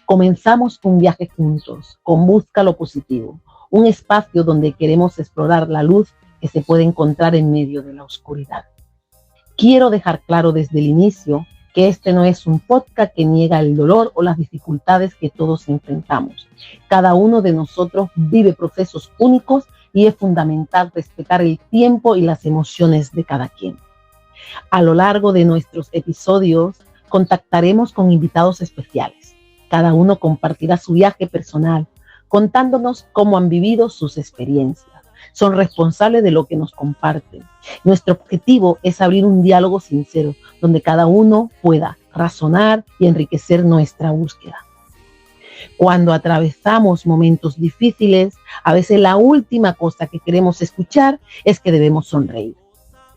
Comenzamos un viaje juntos, con Busca lo Positivo, un espacio donde queremos explorar la luz que se puede encontrar en medio de la oscuridad. Quiero dejar claro desde el inicio que este no es un podcast que niega el dolor o las dificultades que todos enfrentamos. Cada uno de nosotros vive procesos únicos y es fundamental respetar el tiempo y las emociones de cada quien. A lo largo de nuestros episodios contactaremos con invitados especiales. Cada uno compartirá su viaje personal, contándonos cómo han vivido sus experiencias. Son responsables de lo que nos comparten. Nuestro objetivo es abrir un diálogo sincero, donde cada uno pueda razonar y enriquecer nuestra búsqueda. Cuando atravesamos momentos difíciles, a veces la última cosa que queremos escuchar es que debemos sonreír.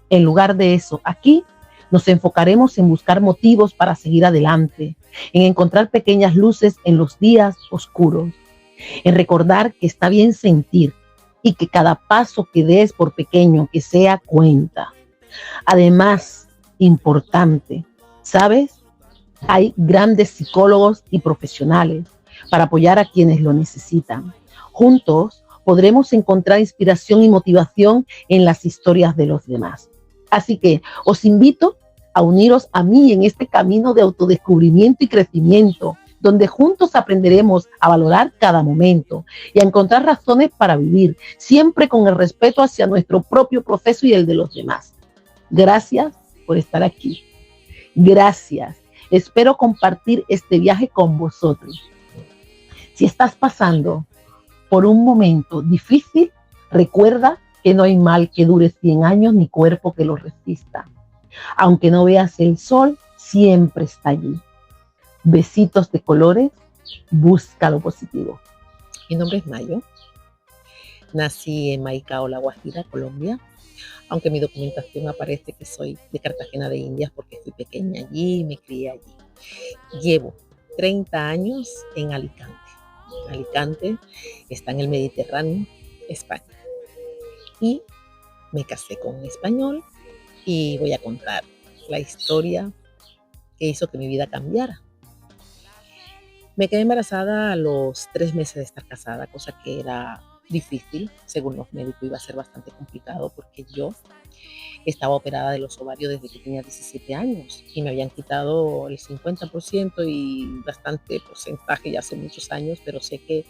En lugar de eso, aquí nos enfocaremos en buscar motivos para seguir adelante, en encontrar pequeñas luces en los días oscuros, en recordar que está bien sentir y que cada paso que des, por pequeño que sea, cuenta. Además, importante, ¿sabes? Hay grandes psicólogos y profesionales para apoyar a quienes lo necesitan. Juntos podremos encontrar inspiración y motivación en las historias de los demás. Así que os invito a uniros a mí en este camino de autodescubrimiento y crecimiento, donde juntos aprenderemos a valorar cada momento y a encontrar razones para vivir, siempre con el respeto hacia nuestro propio proceso y el de los demás. Gracias por estar aquí. Gracias. Espero compartir este viaje con vosotros. Si estás pasando por un momento difícil, recuerda que no hay mal que dure 100 años ni cuerpo que lo resista. Aunque no veas el sol, siempre está allí. Besitos de colores, busca lo positivo. Mi nombre es Mayo. Nací en Maicao, La Guajira, Colombia, aunque mi documentación aparece que soy de Cartagena de Indias porque fui pequeña allí y me crié allí. Llevo 30 años en Alicante. Alicante está en el Mediterráneo, España. Y me casé con un español y voy a contar la historia que hizo que mi vida cambiara. Me quedé embarazada a los 3 meses de estar casada, cosa que era difícil, según los médicos iba a ser bastante complicado porque yo estaba operada de los ovarios desde que tenía 17 años y me habían quitado el 50% y bastante porcentaje ya hace muchos años, pero sé que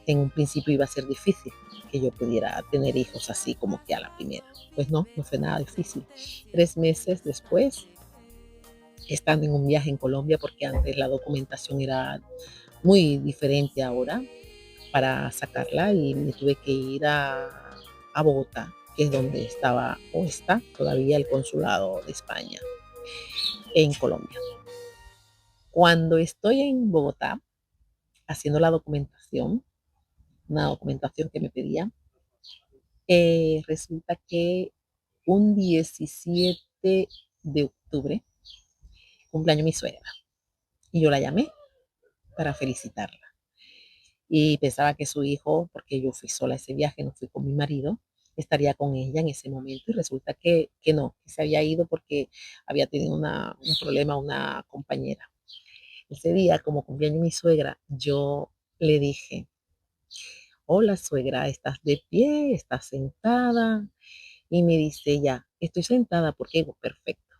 en un principio iba a ser difícil que yo pudiera tener hijos así como que a la primera. Pues no fue nada difícil. 3 meses después, estando en un viaje en Colombia, porque antes la documentación era muy diferente ahora para sacarla y me tuve que ir a Bogotá, que es donde estaba o está todavía el consulado de España en Colombia. Cuando estoy en Bogotá haciendo la documentación, una documentación que me pedía, resulta que un 17 de octubre cumpleaños mi suegra y yo la llamé para felicitarla. Y pensaba que su hijo, porque yo fui sola a ese viaje, no fui con mi marido, estaría con ella en ese momento y resulta que no, que se había ido porque había tenido un problema una compañera. Ese día, como cumpleaños mi suegra, yo le dije, hola suegra, ¿estás de pie? ¿Estás sentada? Y me dice ella, estoy sentada porque digo, perfecto.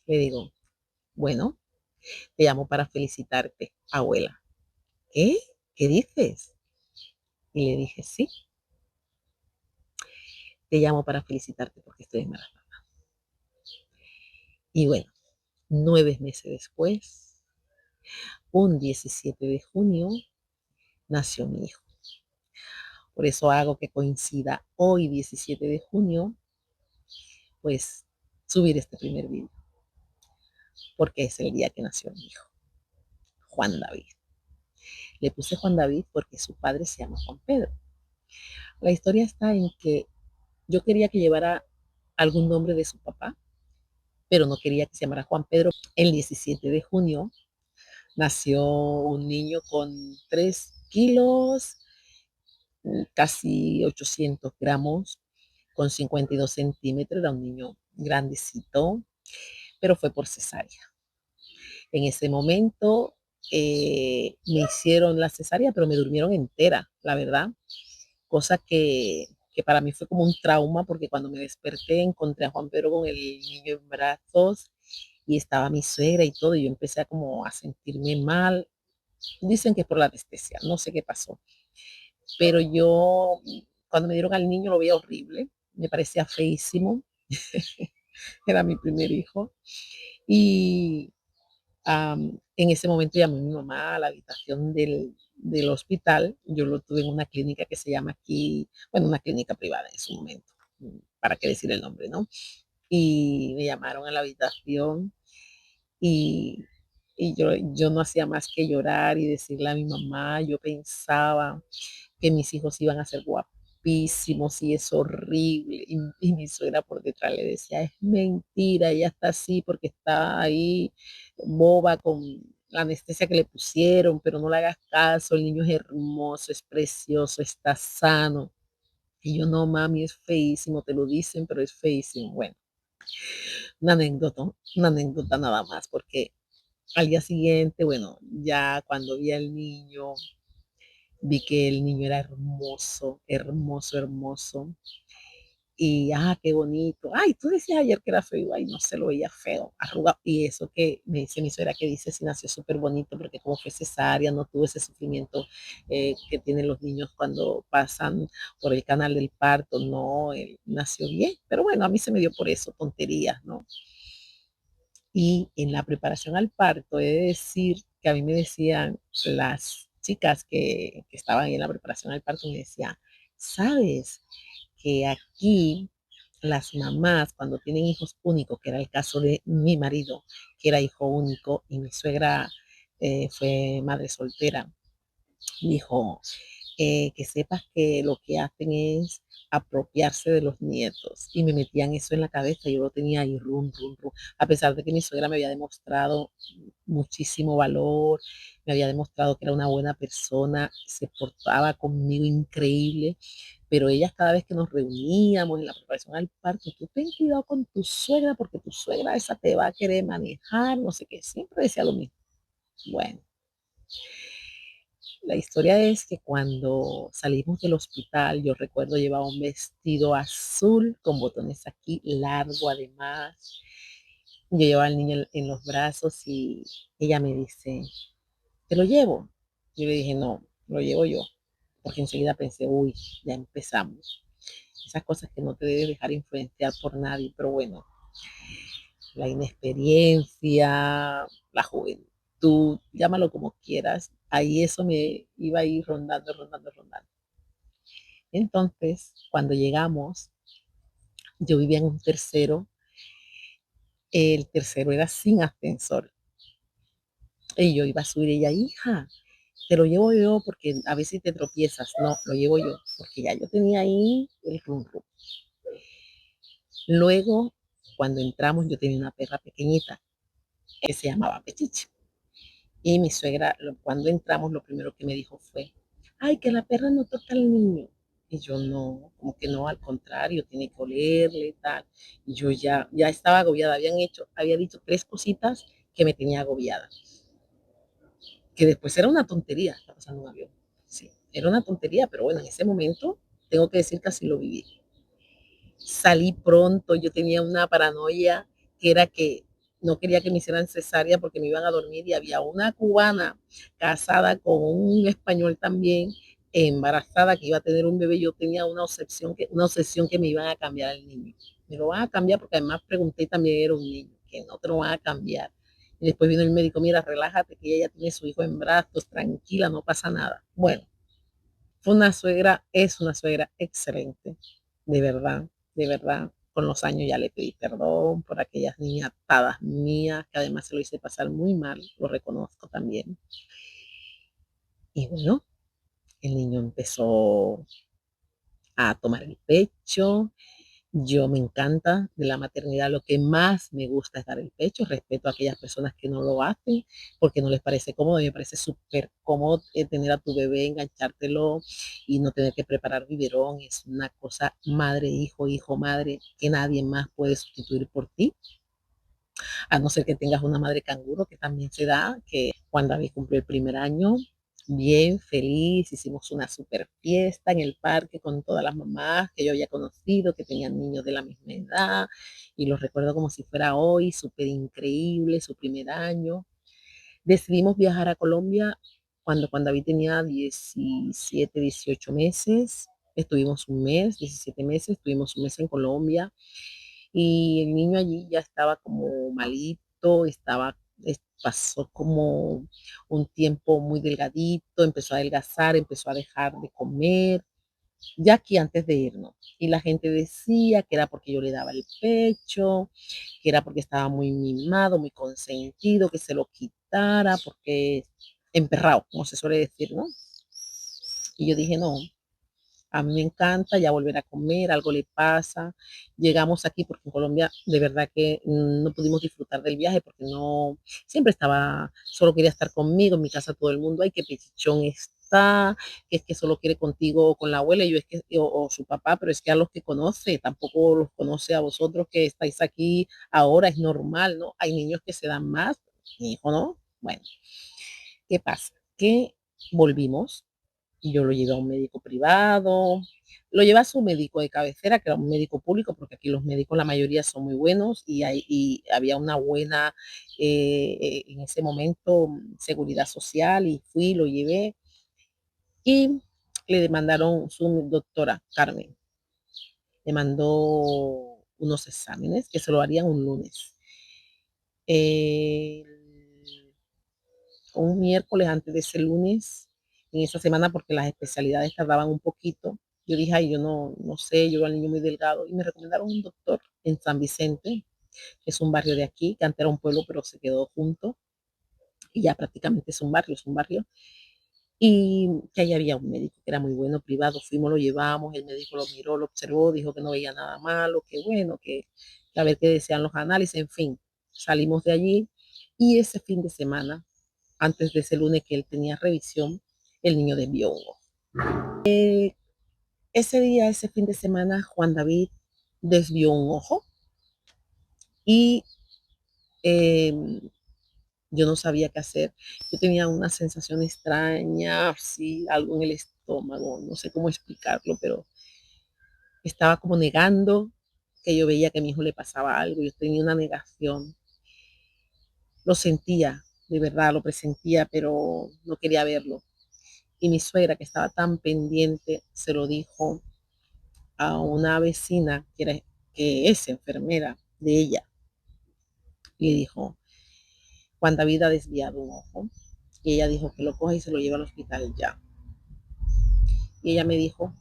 Le digo, bueno, te llamo para felicitarte, abuela. ¿Qué? ¿Qué dices? Y le dije, sí, te llamo para felicitarte porque estoy embarazada. Y bueno, 9 meses después, un 17 de junio, nació mi hijo. Por eso hago que coincida hoy, 17 de junio, pues subir este primer video, porque es el día que nació mi hijo, Juan David. Le puse Juan David porque su padre se llama Juan Pedro. La historia está en que yo quería que llevara algún nombre de su papá, pero no quería que se llamara Juan Pedro. El 17 de junio nació un niño con 3 kilos, casi 800 gramos, con 52 centímetros. Era un niño grandecito, pero fue por cesárea. En ese momento me hicieron la cesárea, pero me durmieron entera, la verdad. Cosa que para mí fue como un trauma, porque cuando me desperté encontré a Juan Pedro con el niño en brazos y estaba mi suegra y todo, y yo empecé a como a sentirme mal. Dicen que es por la anestesia, no sé qué pasó, pero yo cuando me dieron al niño lo veía horrible, me parecía feísimo, era mi primer hijo, y en ese momento llamé a mi mamá a la habitación del hospital. Yo lo tuve en una clínica que se llama aquí, bueno, una clínica privada en su momento, para qué decir el nombre, ¿no? Y me llamaron a la habitación y, yo no hacía más que llorar y decirle a mi mamá, yo pensaba que mis hijos iban a ser guapísimos y es horrible. Y mi suegra por detrás le decía, es mentira, ella está así porque está ahí boba con la anestesia que le pusieron, pero no le hagas caso, el niño es hermoso, es precioso, está sano. Y yo, no, mami, es feísimo, te lo dicen, pero es feísimo. Bueno, una anécdota nada más, porque al día siguiente, bueno, ya cuando vi al niño, vi que el niño era hermoso, hermoso, hermoso. Y, qué bonito. Ay, tú decías ayer que era feo. Ay, no se lo veía feo, arrugado. Y eso que me dice mi suegra que dice, sí nació súper bonito porque como fue cesárea, no tuvo ese sufrimiento que tienen los niños cuando pasan por el canal del parto. No, él nació bien. Pero bueno, a mí se me dio por eso, tonterías, ¿no? Y en la preparación al parto, he de decir que a mí me decían las chicas que estaban en la preparación al parto, me decían, ¿sabes que aquí las mamás cuando tienen hijos únicos, que era el caso de mi marido, que era hijo único, y mi suegra fue madre soltera, dijo, que sepas que lo que hacen es apropiarse de los nietos. Y me metían eso en la cabeza, yo lo tenía ahí, rum, rum, rum. A pesar de que mi suegra me había demostrado muchísimo valor, me había demostrado que era una buena persona, se portaba conmigo increíble, pero ellas cada vez que nos reuníamos en la preparación al parto, tú ten cuidado con tu suegra, porque tu suegra esa te va a querer manejar, no sé qué, siempre decía lo mismo. Bueno, la historia es que cuando salimos del hospital, yo recuerdo llevaba un vestido azul con botones aquí, largo además. Yo llevaba al niño en los brazos y ella me dice, ¿te lo llevo? Yo le dije, no, lo llevo yo, porque enseguida pensé, uy, ya empezamos. Esas cosas que no te debes dejar influenciar por nadie, pero bueno, la inexperiencia, la juventud, llámalo como quieras, ahí eso me iba a ir rondando, rondando, rondando. Entonces, cuando llegamos, yo vivía en un tercero, el tercero era sin ascensor, y yo iba a subir, ella, hija, te lo llevo yo porque a veces te tropiezas, no, lo llevo yo, porque ya yo tenía ahí el rum rum. Luego, cuando entramos, yo tenía una perra pequeñita que se llamaba Petiche. Y mi suegra, cuando entramos, lo primero que me dijo fue, ay, que la perra no toca al niño. Y yo no, como que no, al contrario, tiene que olerle y tal. Y yo ya estaba agobiada, había dicho tres cositas que me tenía agobiada. Que después era una tontería, está pasando un avión. Sí, era una tontería, pero bueno, en ese momento tengo que decir que así lo viví. Salí pronto, yo tenía una paranoia que era que no quería que me hicieran cesárea porque me iban a dormir y había una cubana casada con un español también, embarazada, que iba a tener un bebé. Yo tenía una obsesión que me iban a cambiar al niño. Me lo van a cambiar porque además pregunté y también era un niño, que no te lo van a cambiar. Y después vino el médico, mira, relájate, que ella ya tiene su hijo en brazos, tranquila, no pasa nada. Bueno, fue una suegra, es una suegra excelente, de verdad, de verdad. Con los años ya le pedí perdón por aquellas niñatadas mías, que además se lo hice pasar muy mal, lo reconozco también. Y bueno, el niño empezó a tomar el pecho. Yo me encanta de la maternidad, lo que más me gusta es dar el pecho. Respeto a aquellas personas que no lo hacen porque no les parece cómodo. Me parece súper cómodo tener a tu bebé, enganchártelo y no tener que preparar biberón. Es una cosa madre, hijo, hijo, madre, que nadie más puede sustituir por ti. a no ser que tengas una madre canguro, que también se da, que Juan David cumplió el primer año, bien feliz, hicimos una super fiesta en el parque con todas las mamás que yo había conocido, que tenían niños de la misma edad, y los recuerdo como si fuera hoy, súper increíble, su primer año. Decidimos viajar a Colombia cuando Juan David tenía 17, 18 meses. Estuvimos un mes, 17 meses, estuvimos un mes en Colombia y el niño allí ya estaba como malito, pasó como un tiempo muy delgadito, empezó a adelgazar, empezó a dejar de comer, ya aquí antes de irnos. Y la gente decía que era porque yo le daba el pecho, que era porque estaba muy mimado, muy consentido, que se lo quitara, porque emperrado, como se suele decir, ¿no? Y yo dije, no, a mí me encanta ya volver a comer, algo le pasa. Llegamos aquí porque en Colombia de verdad que no pudimos disfrutar del viaje porque no, siempre estaba, solo quería estar conmigo, en mi casa todo el mundo, ay, qué pichichón está, que es que solo quiere contigo o con la abuela, y yo es que, o su papá, pero es que a los que conoce, tampoco los conoce a vosotros que estáis aquí ahora, es normal, ¿no? Hay niños que se dan más, mi hijo no. Bueno, ¿qué pasa? Que volvimos y yo lo llevé a un médico privado, lo llevé a su médico de cabecera, que era un médico público, porque aquí los médicos, la mayoría son muy buenos y había una buena, en ese momento, seguridad social, y fui, lo llevé y le demandaron su doctora, Carmen, le mandó unos exámenes que se lo harían un lunes. Eh, un miércoles antes de ese lunes, en esa semana, porque las especialidades tardaban un poquito. Yo dije, ay, yo no sé, yo era el niño muy delgado, y me recomendaron un doctor en San Vicente, que es un barrio de aquí, que antes era un pueblo, pero se quedó junto, y ya prácticamente es un barrio, y que ahí había un médico que era muy bueno, privado. Fuimos, lo llevamos, el médico lo miró, lo observó, dijo que no veía nada malo, que bueno, que a ver qué decían los análisis, en fin, salimos de allí, y ese fin de semana, antes de ese lunes que él tenía revisión, el niño desvió un ojo. Ese día, ese fin de semana, Juan David desvió un ojo y eh, yo no sabía qué hacer. Yo tenía una sensación extraña, sí, algo en el estómago, no sé cómo explicarlo, pero estaba como negando que yo veía que a mi hijo le pasaba algo. Yo tenía una negación. Lo sentía, de verdad, lo presentía, pero no quería verlo. Y mi suegra, que estaba tan pendiente, se lo dijo a una vecina que es enfermera de ella. Y le dijo, Juan David ha desviado un ojo. Y ella dijo que lo coja y se lo lleva al hospital ya. Y ella me dijo,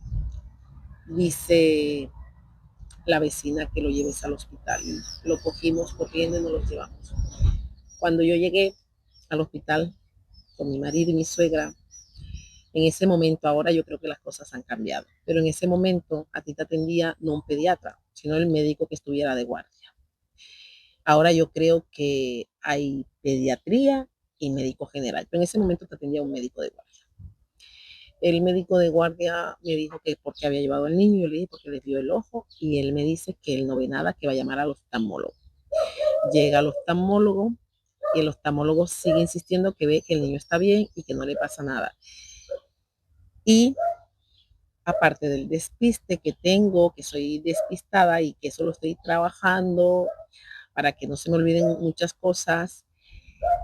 dice la vecina, que lo lleves al hospital. Y lo cogimos corriendo y nos lo llevamos. Cuando yo llegué al hospital con mi marido y mi suegra, en ese momento, ahora yo creo que las cosas han cambiado, pero en ese momento a ti te atendía no un pediatra, sino el médico que estuviera de guardia. Ahora yo creo que hay pediatría y médico general, pero en ese momento te atendía un médico de guardia. El médico de guardia me dijo que porque había llevado al niño, yo le dije porque le dio el ojo, y él me dice que él no ve nada, que va a llamar al oftalmólogo. Llega al oftalmólogo y el oftalmólogo sigue insistiendo que ve que el niño está bien y que no le pasa nada. Y aparte del despiste que tengo, que soy despistada y que eso lo estoy trabajando para que no se me olviden muchas cosas,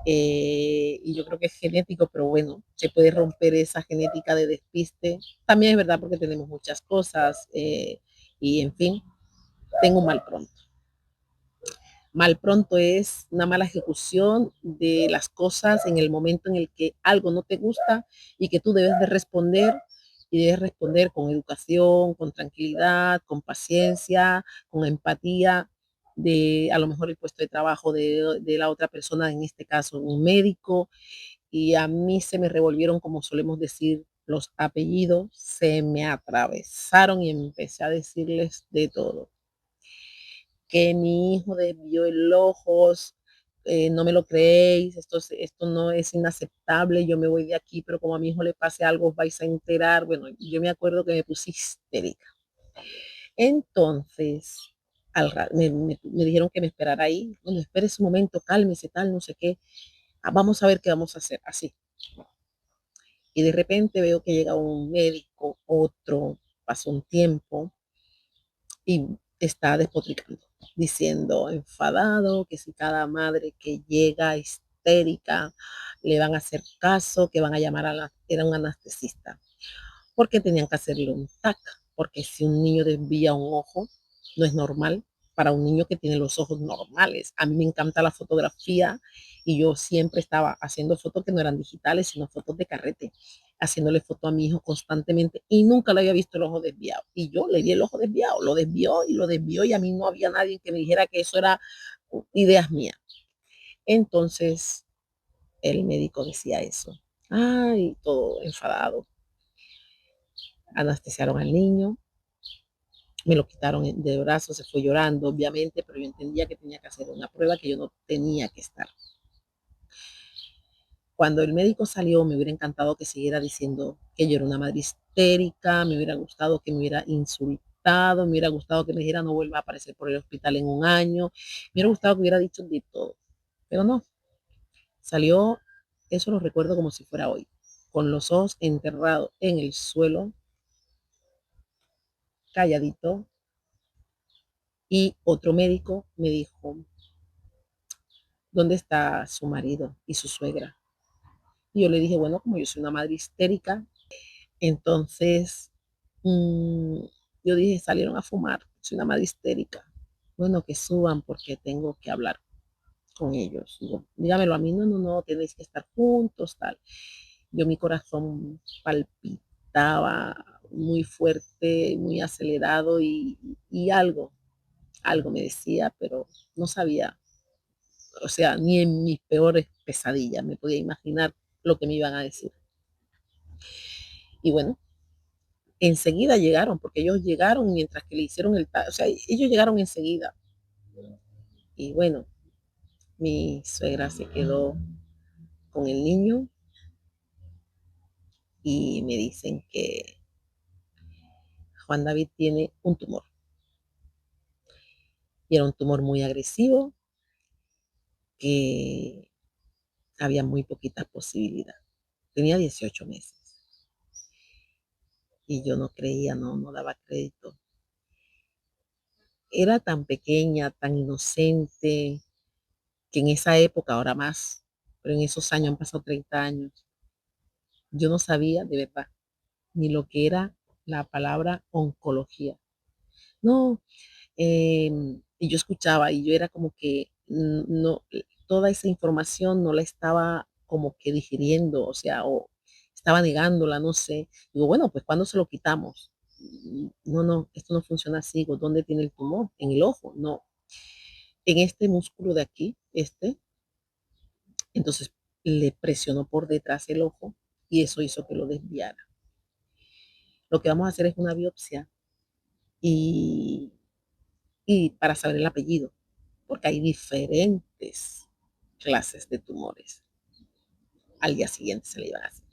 y yo creo que es genético, pero bueno, se puede romper esa genética de despiste. También es verdad porque tenemos muchas cosas, y en fin, tengo un mal pronto. Mal pronto es una mala ejecución de las cosas en el momento en el que algo no te gusta y que tú debes de responder, y debes responder con educación, con tranquilidad, con paciencia, con empatía de a lo mejor el puesto de trabajo de la otra persona, en este caso un médico, y a mí se me revolvieron, como solemos decir, los apellidos, se me atravesaron y empecé a decirles de todo, que mi hijo desvió el ojo, no me lo creéis, esto no es inaceptable, yo me voy de aquí, pero como a mi hijo le pase algo, os vais a enterar. Bueno, yo me acuerdo que me puse histérica. Entonces, Me dijeron que me esperara ahí. Bueno, espere un momento, cálmese, tal, no sé qué. Vamos a ver qué vamos a hacer, así. Y de repente veo que llega un médico, otro, pasó un tiempo y está despotricando, diciendo enfadado que si cada madre que llega histérica le van a hacer caso, que van a llamar era un anestesista, porque tenían que hacerle un TAC, porque si un niño desvía un ojo, no es normal para un niño que tiene los ojos normales. A mí me encanta la fotografía y yo siempre estaba haciendo fotos que no eran digitales, sino fotos de carrete, haciéndole foto a mi hijo constantemente y nunca le había visto el ojo desviado. Y yo le vi el ojo desviado, lo desvió y lo desvió y a mí no había nadie que me dijera que eso era ideas mías. Entonces el médico decía eso. Ay, todo enfadado. Anestesiaron al niño, me lo quitaron de brazos, se fue llorando, obviamente, pero yo entendía que tenía que hacer una prueba que yo no tenía que estar. Cuando el médico salió, me hubiera encantado que siguiera diciendo que yo era una madre histérica, me hubiera gustado que me hubiera insultado, me hubiera gustado que me dijera no vuelva a aparecer por el hospital en un año, me hubiera gustado que hubiera dicho de todo, pero no, salió, eso lo recuerdo como si fuera hoy, con los ojos enterrados en el suelo, calladito, y otro médico me dijo, ¿dónde está su marido y su suegra? Y yo le dije, bueno, como yo soy una madre histérica, entonces mmm, yo dije, salieron a fumar, soy una madre histérica. Bueno, que suban porque tengo que hablar con ellos. Digo, dígamelo a mí, no, no, no, tenéis que estar juntos, tal. Yo mi corazón palpitaba muy fuerte, muy acelerado y algo me decía, pero no sabía, o sea, ni en mis peores pesadillas me podía imaginar lo que me iban a decir. Y bueno, enseguida llegaron, porque ellos llegaron mientras que le hicieron o sea, ellos llegaron enseguida. Y bueno, mi suegra se quedó con el niño y me dicen que Juan David tiene un tumor. Y era un tumor muy agresivo, que había muy poquita posibilidad. Tenía 18 meses. Y yo no creía, no daba crédito. Era tan pequeña, tan inocente, que en esa época, ahora más, pero en esos años han pasado 30 años, yo no sabía de verdad ni lo que era la palabra oncología. No, y yo escuchaba y yo era como que no, toda esa información no la estaba como que digiriendo, o sea, o estaba negándola, no sé. Digo, bueno, pues ¿cuándo se lo quitamos? No, no, esto no funciona así. Digo, ¿dónde tiene el tumor? En el ojo, no. En este músculo de aquí, entonces le presionó por detrás el ojo y eso hizo que lo desviara. Lo que vamos a hacer es una biopsia y, y para saber el apellido, porque hay diferentes clases de tumores. Al día siguiente se le iban a hacer.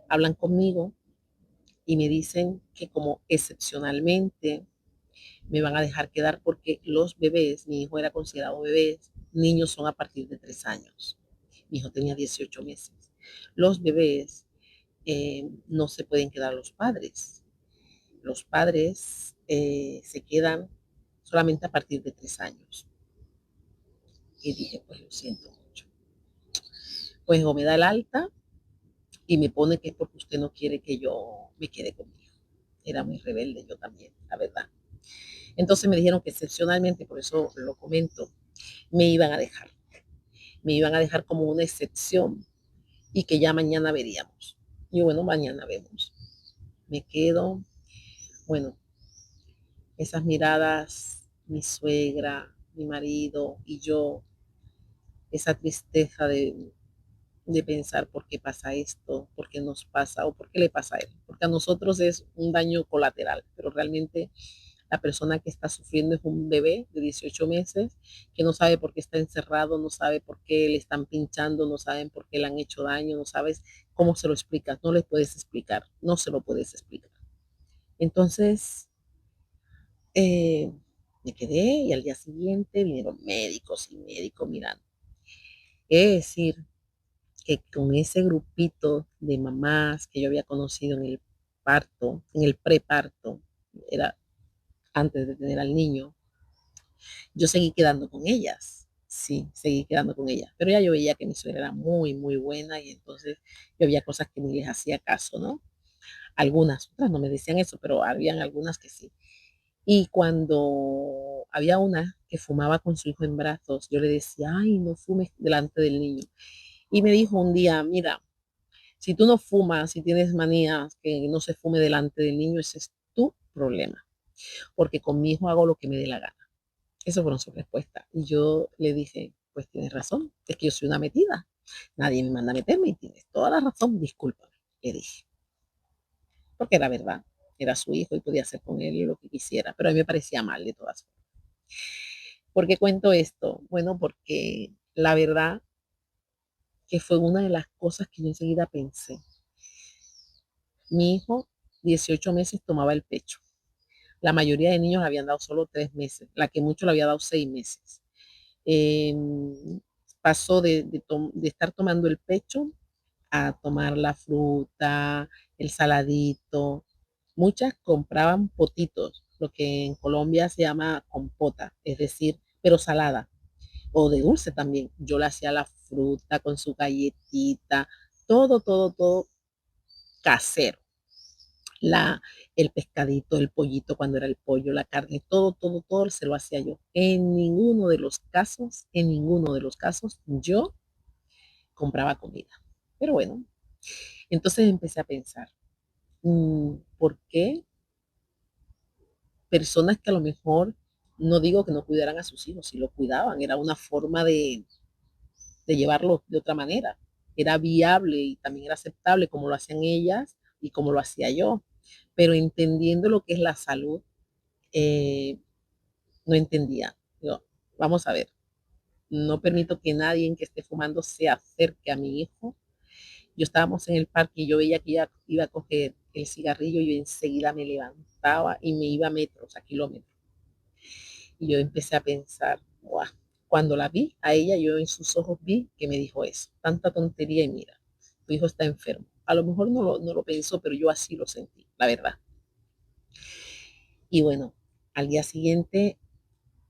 Hablan conmigo y me dicen que como excepcionalmente me van a dejar quedar porque los bebés, mi hijo era considerado bebés, niños son a partir de 3 años. Mi hijo tenía 18 meses. Los bebés no se pueden quedar los padres. Los padres se quedan solamente a partir de 3 años. Y dije, pues lo siento mucho. Pues o me da el alta y me pone que es porque usted no quiere que yo me quede conmigo. Era muy rebelde yo también, la verdad. Entonces me dijeron que excepcionalmente, por eso lo comento, me iban a dejar. Me iban a dejar como una excepción y que ya mañana veríamos. Y bueno, mañana vemos. Me quedo, bueno, esas miradas, mi suegra, mi marido y yo, esa tristeza de pensar por qué pasa esto, por qué nos pasa o por qué le pasa a él. Porque a nosotros es un daño colateral, pero realmente la persona que está sufriendo es un bebé de 18 meses que no sabe por qué está encerrado, no sabe por qué le están pinchando, no saben por qué le han hecho daño, no sabes cómo se lo explicas, no le puedes explicar, no se lo puedes explicar. Entonces, eh, Me quedé y al día siguiente vinieron médicos y médicos mirando. Es decir, que con ese grupito de mamás que yo había conocido en el parto, en el preparto, era antes de tener al niño, yo seguí quedando con ellas. Sí, seguí quedando con ellas. Pero ya yo veía que mi suegra era muy, muy buena y entonces yo había cosas que ni les hacía caso, ¿no? Algunas, otras no me decían eso, pero habían algunas que sí. Y cuando había una que fumaba con su hijo en brazos, yo le decía, ay, no fumes delante del niño. Y me dijo un día, mira, si tú no fumas, si tienes manías, que no se fume delante del niño, ese es tu problema, porque con mi hijo hago lo que me dé la gana. Eso fueron sus respuestas. Y yo le dije, pues tienes razón, es que yo soy una metida. Nadie me manda a meterme y tienes toda la razón, discúlpame, le dije. Porque era verdad, era su hijo y podía hacer con él lo que quisiera, pero a mí me parecía mal de todas formas. ¿Por qué cuento esto? Bueno, porque la verdad que fue una de las cosas que yo enseguida pensé. Mi hijo, 18 meses, tomaba el pecho. La mayoría de niños le habían dado solo 3 meses, la que mucho le había dado 6 meses. Eh, Pasó de estar tomando el pecho a tomar la fruta, el saladito. Muchas compraban potitos, lo que en Colombia se llama compota, es decir, pero salada o de dulce también. Yo le hacía la fruta con su galletita, todo, todo, todo casero. La, el pescadito, el pollito cuando era el pollo, la carne, todo, todo, todo se lo hacía yo. En ninguno de los casos, yo compraba comida. Pero bueno, entonces empecé a pensar, ¿por qué personas que a lo mejor, no digo que no cuidaran a sus hijos, si lo cuidaban, era una forma de llevarlo de otra manera. Era viable y también era aceptable como lo hacían ellas y como lo hacía yo. Pero entendiendo lo que es la salud, eh, no entendía. Yo, vamos a ver, no permito que nadie que esté fumando se acerque a mi hijo. Yo estábamos en el parque y yo veía que ella iba a coger el cigarrillo y yo enseguida me levantaba y me iba a metros, a kilómetros. Y yo empecé a pensar, wow. Cuando la vi a ella, yo en sus ojos vi que me dijo eso, tanta tontería y mira, tu hijo está enfermo. A lo mejor no lo pensó, pero yo así lo sentí, la verdad. Y bueno, al día siguiente,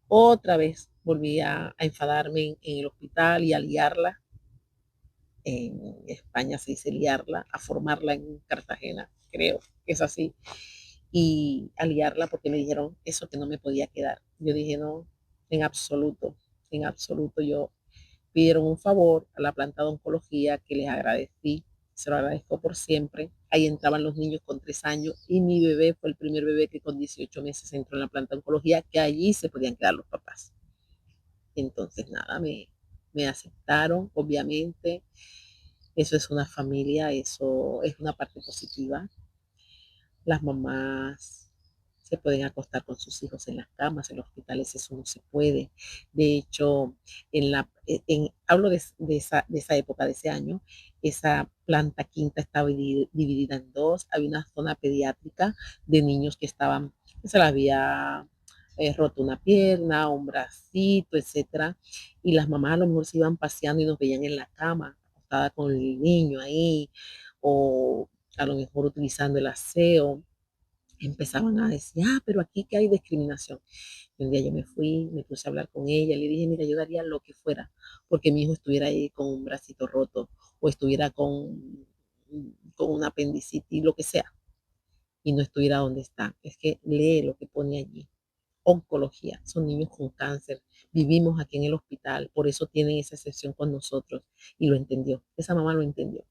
otra vez volví a enfadarme en el hospital y a liarla. En España se dice liarla, a formarla en Cartagena, creo que es así. Y a liarla porque me dijeron eso que no me podía quedar. Yo dije, no, en absoluto. Yo pidieron un favor a la planta de oncología que les agradecí, se lo agradezco por siempre. Ahí entraban los niños con 3 años y mi bebé fue el primer bebé que con 18 meses entró en la planta de oncología, que allí se podían quedar los papás. Entonces, nada, me aceptaron, obviamente. Eso es una familia, eso es una parte positiva. Las mamás se pueden acostar con sus hijos en las camas, en los hospitales eso no se puede. De hecho, hablo de esa época, de ese año, esa planta quinta estaba dividida en dos. Había una zona pediátrica de niños que se les había roto una pierna, un bracito, etcétera. Y las mamás a lo mejor se iban paseando y nos veían en la cama, acostada con el niño ahí, o a lo mejor utilizando el aseo, empezaban a decir, pero aquí que hay discriminación. Y un día yo me fui, me puse a hablar con ella, le dije, mira, yo daría lo que fuera, porque mi hijo estuviera ahí con un bracito roto, o estuviera con un apendicitis, lo que sea, y no estuviera donde está. Es que lee lo que pone allí. Oncología, son niños con cáncer, vivimos aquí en el hospital, por eso tienen esa excepción con nosotros, y lo entendió, esa mamá lo entendió.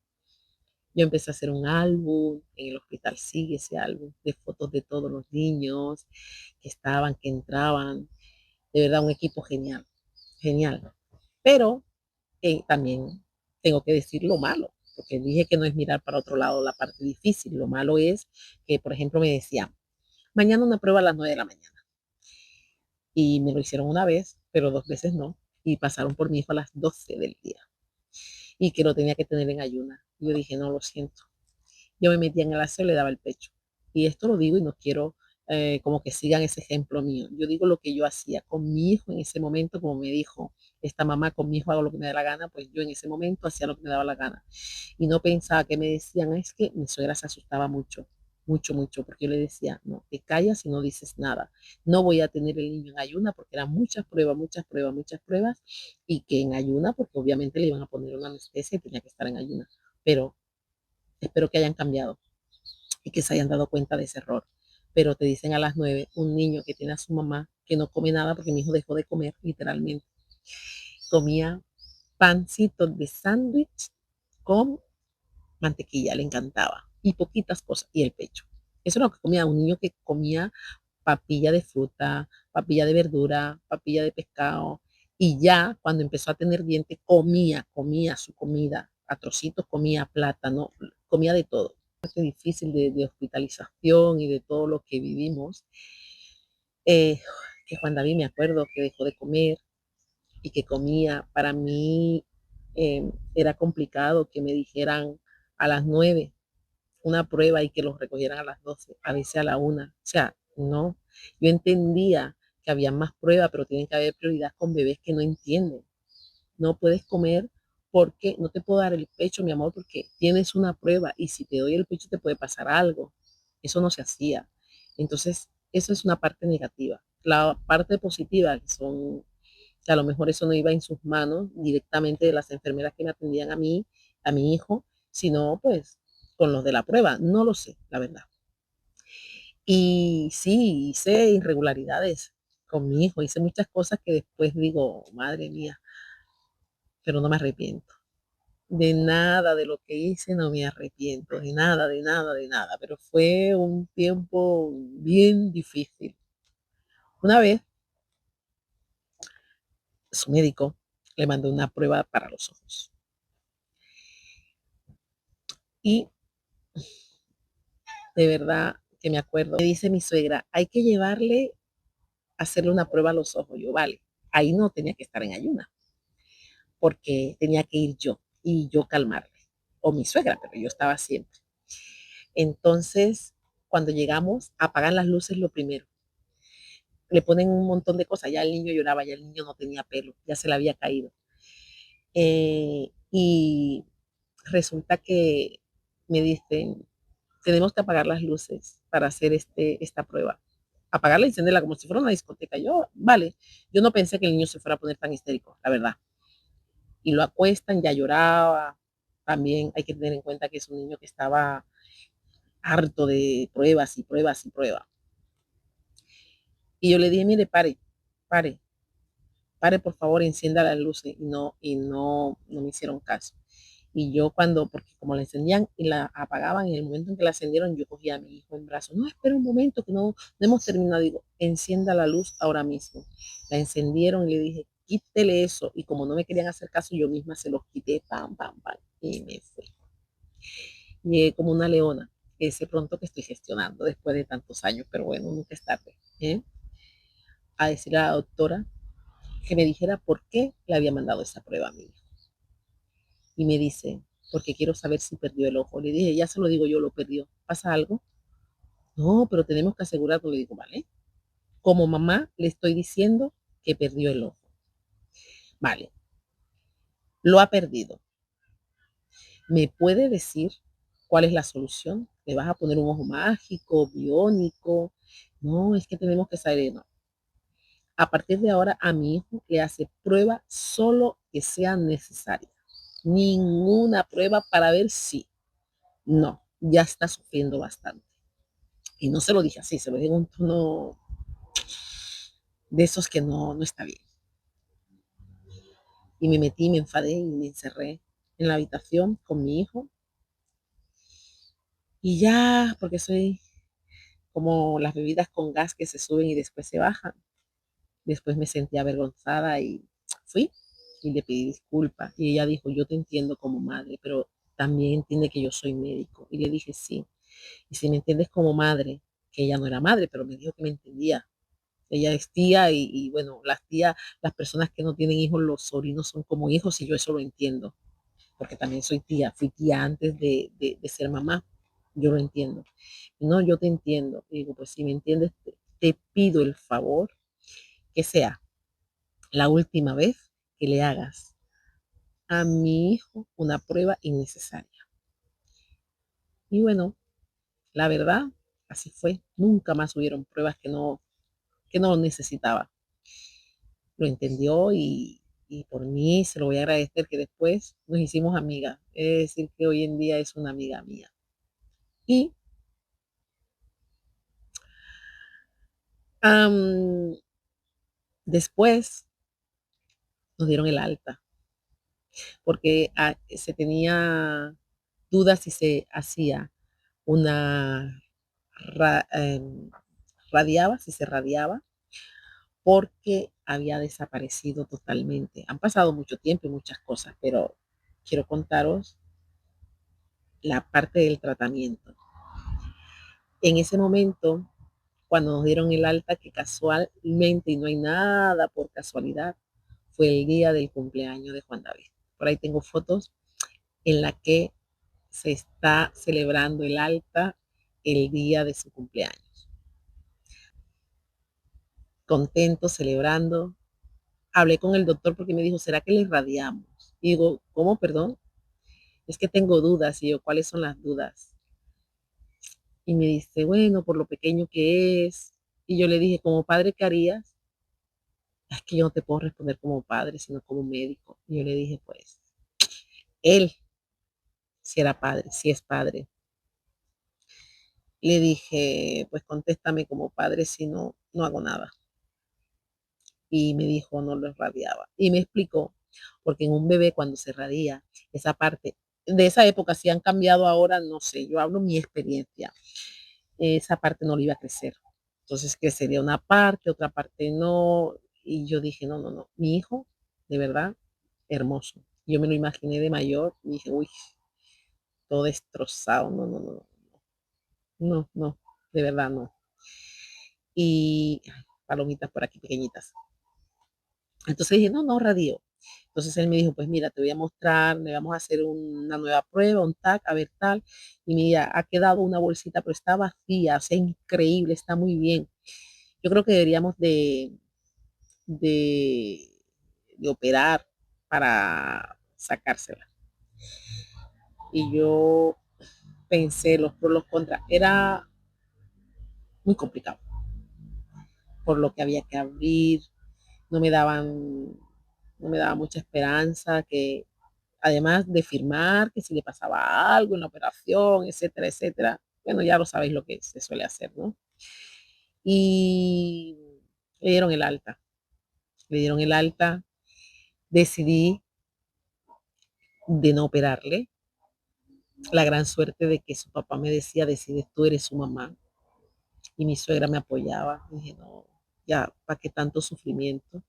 Yo empecé a hacer un álbum, en el hospital sigue ese álbum de fotos de todos los niños que estaban, que entraban. De verdad, un equipo genial, genial. Pero también tengo que decir lo malo, porque dije que no es mirar para otro lado la parte difícil. Lo malo es que, por ejemplo, me decían, mañana una prueba a las 9 de la mañana. Y me lo hicieron una vez, pero 2 veces no. Y pasaron por mi hijo a las 12 del día. Y que lo tenía que tener en ayuna. Yo dije, no, lo siento. Yo me metía en el aseo y le daba el pecho. Y esto lo digo y no quiero como que sigan ese ejemplo mío. Yo digo lo que yo hacía con mi hijo en ese momento, como me dijo esta mamá, con mi hijo hago lo que me da la gana, pues yo en ese momento hacía lo que me daba la gana. Y no pensaba que me decían, es que mi suegra se asustaba mucho, mucho, mucho, porque yo le decía, no, te callas y no dices nada. No voy a tener el niño en ayuna porque eran muchas pruebas, muchas pruebas, muchas pruebas, y que en ayuna, porque obviamente le iban a poner una anestesia y tenía que estar en ayuna. Pero espero que hayan cambiado y que se hayan dado cuenta de ese error. Pero te dicen a las 9 un niño que tiene a su mamá que no come nada porque mi hijo dejó de comer, literalmente. Comía pancitos de sándwich con mantequilla, le encantaba. Y poquitas cosas, y el pecho. Eso es lo que comía un niño que comía papilla de fruta, papilla de verdura, papilla de pescado. Y ya cuando empezó a tener dientes, comía su comida, a trocitos comía plátano, comía de todo. Difícil de hospitalización y de todo lo que vivimos, eh, que Juan David me acuerdo que dejó de comer y que comía. Para mí era complicado que me dijeran a las 9 una prueba y que los recogieran a las 12, a veces a la 1. O sea, no. Yo entendía que había más pruebas, pero tienen que haber prioridad con bebés que no entienden. No puedes comer porque no te puedo dar el pecho, mi amor, porque tienes una prueba y si te doy el pecho te puede pasar algo. Eso no se hacía. Entonces, eso es una parte negativa. La parte positiva, que son, que a lo mejor eso no iba en sus manos directamente de las enfermeras que me atendían a mí, a mi hijo, sino pues con los de la prueba. No lo sé, la verdad. Y sí, hice irregularidades con mi hijo, hice muchas cosas que después digo, madre mía, pero no me arrepiento. De nada de lo que hice no me arrepiento, de nada, de nada, de nada, pero fue un tiempo bien difícil. Una vez su médico le mandó una prueba para los ojos y de verdad que me acuerdo, me dice mi suegra, hay que llevarle a hacerle una prueba a los ojos. Yo, vale, ahí no tenía que estar en ayuna porque tenía que ir yo y yo calmarle, o mi suegra, pero yo estaba siempre. Entonces, cuando llegamos, apagan las luces lo primero, le ponen un montón de cosas. Ya el niño lloraba, ya el niño no tenía pelo, ya se le había caído. Y resulta que me dicen, tenemos que apagar las luces para hacer esta prueba. Apagarla y encenderla como si fuera una discoteca. Yo, vale, yo no pensé que el niño se fuera a poner tan histérico, la verdad. Y lo acuestan, ya lloraba. También hay que tener en cuenta que es un niño que estaba harto de pruebas y pruebas y pruebas. Y yo le dije, mire, pare, pare, pare, por favor, encienda las luces. No me hicieron caso. Y yo cuando, porque como la encendían y la apagaban, en el momento en que la encendieron, yo cogía a mi hijo en brazos. No, espera un momento, que no hemos terminado. Digo, encienda la luz ahora mismo. La encendieron y le dije, quítele eso. Y como no me querían hacer caso, yo misma se los quité, pam, pam, pam, y me fui. Llegué como una leona, ese pronto que estoy gestionando después de tantos años, pero bueno, nunca es tarde. ¿Eh? A decirle a la doctora que me dijera por qué le había mandado esa prueba a mí. Y me dice, porque quiero saber si perdió el ojo. Le dije, ya se lo digo yo, lo perdió. ¿Pasa algo? No, pero tenemos que asegurarlo. Le digo, vale. Como mamá le estoy diciendo que perdió el ojo. Vale, lo ha perdido. ¿Me puede decir cuál es la solución? ¿Le vas a poner un ojo mágico, biónico? No, es que tenemos que saber. No. A partir de ahora, a mi hijo le hace prueba solo que sea necesaria. Ninguna prueba para ver si. No, ya está sufriendo bastante. Y no se lo dije así, se lo dije en un tono de esos que no está bien. Y me metí, me enfadé y me encerré en la habitación con mi hijo. Y ya, porque soy como las bebidas con gas que se suben y después se bajan. Después me sentí avergonzada y fui y le pedí disculpas. Y ella dijo, yo te entiendo como madre, pero también entiende que yo soy médico. Y le dije, sí. Y si me entiendes como madre, que ella no era madre, pero me dijo que me entendía. Ella es tía bueno, las tías, las personas que no tienen hijos, los sobrinos son como hijos y yo eso lo entiendo, porque también soy tía, fui tía antes de ser mamá, yo lo entiendo. No, yo te entiendo. Y digo, pues si me entiendes, te pido el favor que sea la última vez que le hagas a mi hijo una prueba innecesaria. Y bueno, la verdad, así fue. Nunca más hubieron pruebas que no necesitaba. Lo entendió y por mí se lo voy a agradecer que después nos hicimos amigas. Es decir, que hoy en día es una amiga mía. Y am, después nos dieron el alta, porque se tenía dudas si se hacía una radiaba, si se radiaba, porque había desaparecido totalmente. Han pasado mucho tiempo y muchas cosas, pero quiero contaros la parte del tratamiento. En ese momento, cuando nos dieron el alta, que casualmente, y no hay nada por casualidad, fue el día del cumpleaños de Juan David. Por ahí tengo fotos en la que se está celebrando el alta el día de su cumpleaños. Contento, celebrando. Hablé con el doctor porque me dijo, ¿será que le irradiamos? Y digo, ¿cómo, perdón? Es que tengo dudas. Y yo, ¿cuáles son las dudas? Y me dice, bueno, por lo pequeño que es. Y yo le dije, ¿como padre qué harías? Es que yo no te puedo responder como padre, sino como médico. Y yo le dije, pues, él, si era padre, si es padre. Le dije, pues contéstame como padre, si no, no hago nada. Y me dijo, no lo irradiaba. Y me explicó, porque en un bebé cuando se radia, esa parte, de esa época, si han cambiado ahora, no sé, yo hablo mi experiencia, esa parte no le iba a crecer. Entonces crecería una parte, otra parte no. Y yo dije, no, no, no, mi hijo, de verdad, hermoso. Yo me lo imaginé de mayor y dije, uy, todo destrozado, no, no, no, no, no, de verdad no. Y ay, palomitas por aquí pequeñitas. Entonces dije, no, no, radio. Entonces él me dijo, pues mira, te voy a mostrar, le vamos a hacer una nueva prueba, un TAC, a ver tal. Y mira, ha quedado una bolsita, pero está vacía, o sea, increíble, está muy bien. Yo creo que deberíamos de, de operar para sacársela. Y yo pensé los pros, los contras. Era muy complicado, por lo que había que abrir, no me daban, no me daba mucha esperanza que además de firmar que si le pasaba algo en la operación, etcétera, etcétera. Bueno, ya lo sabéis lo que se suele hacer, ¿no? Y le dieron el alta. Le dieron el alta. Decidí de no operarle. La gran suerte de que su papá me decía, decides tú, eres su mamá. Y mi suegra me apoyaba. Dije, no, ya, ¿para qué tanto sufrimiento?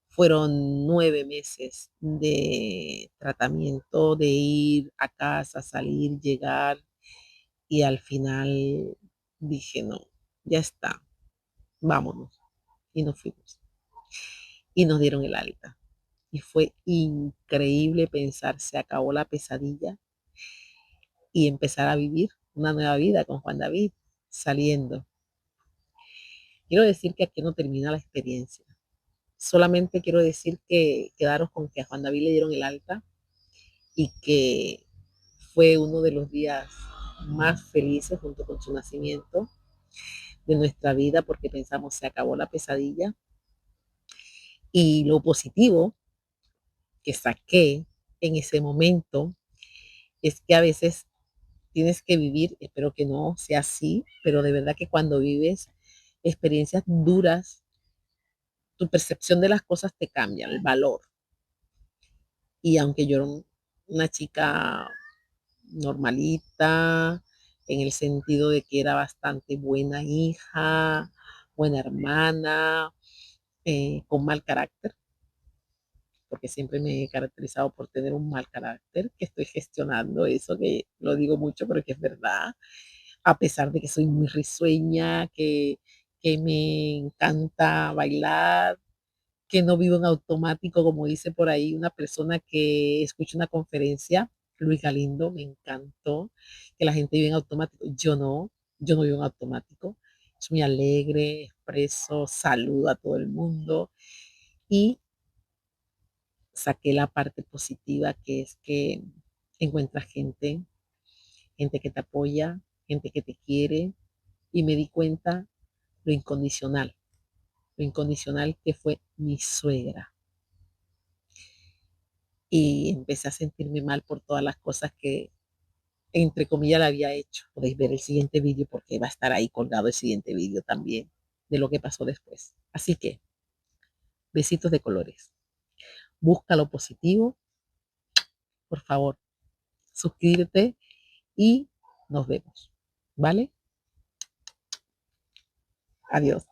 Fueron 9 meses de tratamiento, de ir a casa, salir, llegar, y al final dije, no, ya está, vámonos. Y nos fuimos. Y nos dieron el alta. Y fue increíble pensar, se acabó la pesadilla y empezar a vivir una nueva vida con Juan David, saliendo. Quiero decir que aquí no termina la experiencia. Solamente quiero decir que quedaros con que a Juan David le dieron el alta y que fue uno de los días más felices junto con su nacimiento de nuestra vida porque pensamos se acabó la pesadilla. Y lo positivo que saqué en ese momento es que a veces tienes que vivir, espero que no sea así, pero de verdad que cuando vives experiencias duras, tu percepción de las cosas te cambia, el valor. Y aunque yo era una chica normalita, en el sentido de que era bastante buena hija, buena hermana, con mal carácter, porque siempre me he caracterizado por tener un mal carácter, que estoy gestionando eso, que lo digo mucho, pero que es verdad, a pesar de que soy muy risueña, que me encanta bailar, que no vivo en automático, como dice por ahí una persona que escucha una conferencia, Luis Galindo, me encantó que la gente vive en automático. Yo no vivo en automático. Soy muy alegre, expreso, saludo a todo el mundo y saqué la parte positiva que es que encuentras gente que te apoya, gente que te quiere y me di cuenta lo incondicional que fue mi suegra y empecé a sentirme mal por todas las cosas que entre comillas la había hecho. Podéis ver el siguiente vídeo porque va a estar ahí colgado el siguiente vídeo también de lo que pasó después. Así que, besitos de colores. Busca lo positivo, por favor, suscríbete y nos vemos. ¿Vale? Adiós.